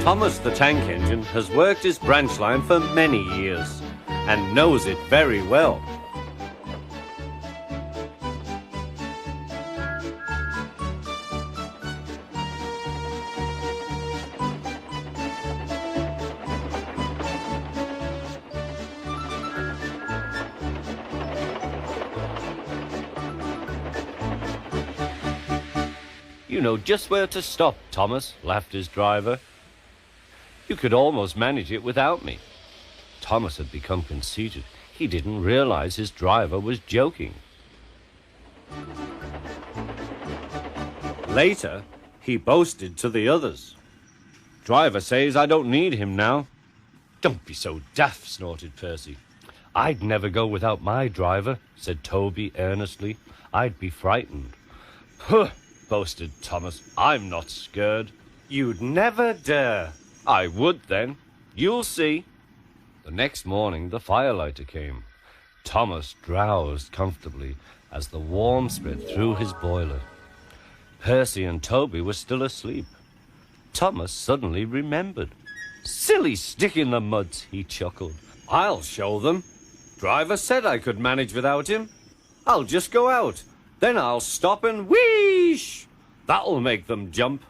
Thomas the tank engine has worked his branch line for many years and knows it very well. You know just where to stop, Thomas, laughed his driver. You could almost manage it without me. Thomas had become conceited. He didn't realize his driver was joking. Later, he boasted to the others. Driver says I don't need him now. Don't be so daft, snorted Percy. I'd never go without my driver, said Toby earnestly. I'd be frightened. Huh, boasted Thomas. I'm not scared. You'd never dare. I would then. You'll see. The next morning, the firelighter came. Thomas drowsed comfortably as the warmth spread through his boiler. Percy and Toby were still asleep. Thomas suddenly remembered. Silly stick in the mud, he chuckled. I'll show them. Driver said I could manage without him. I'll just go out. Then I'll stop and wheesh! That'll make them jump.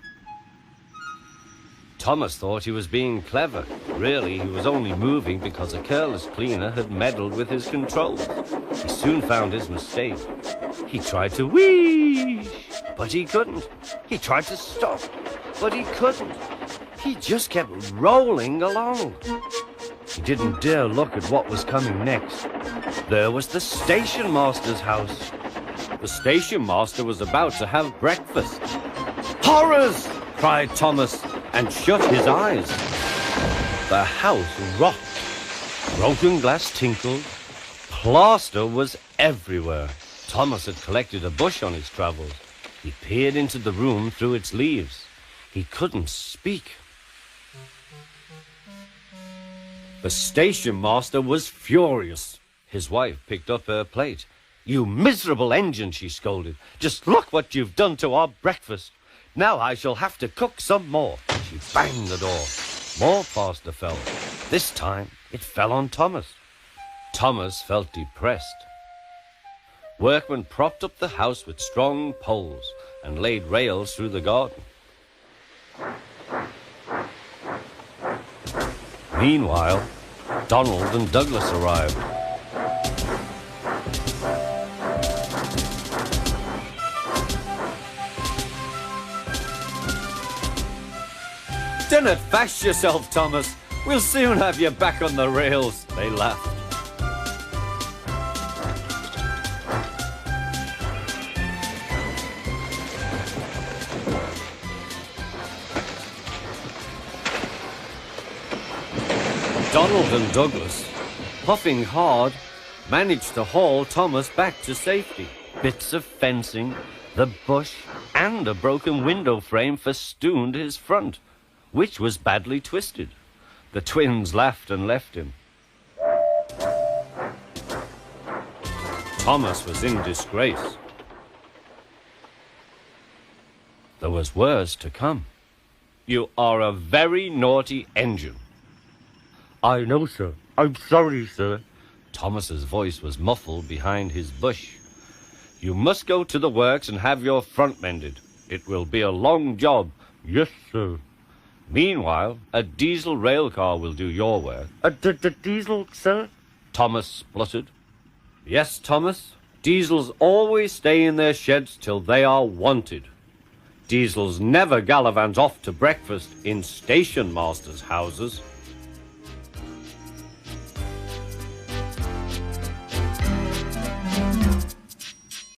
Thomas thought he was being clever. Really, he was only moving because a careless cleaner had meddled with his controls. He soon found his mistake. He tried to wheesh, but he couldn't. He tried to stop, but he couldn't. He just kept rolling along. He didn't dare look at what was coming next. There was the station master's house. The station master was about to have breakfast. Horrors! Cried Thomas and shut his eyes. The house rocked. Broken glass tinkled. Plaster was everywhere. Thomas had collected a bush on his travels. He peered into the room through its leaves. He couldn't speak. The station master was furious. His wife picked up her plate. You miserable engine, she scolded. Just look what you've done to our breakfast. Now I shall have to cook some more. She banged the door. More plaster fell. This time it fell on Thomas. Thomas felt depressed. Workmen propped up the house with strong poles and laid rails through the garden. Meanwhile, Donald and Douglas arrived. Dinna fash yourself, Thomas. We'll soon have you back on the rails, they laughed. Donald and Douglas, puffing hard, managed to haul Thomas back to safety. Bits of fencing, the bush, and a broken window frame festooned his front, which was badly twisted. The twins laughed and left him. Thomas was in disgrace. There was worse to come. You are a very naughty engine. I know, sir. I'm sorry, sir. Thomas's voice was muffled behind his bush. You must go to the works and have your front mended. It will be a long job. Yes, sir. Meanwhile, a diesel rail car will do your work. The diesel, sir? Thomas spluttered. Yes, Thomas. Diesels always stay in their sheds till they are wanted. Diesels never gallivant off to breakfast in station masters' houses.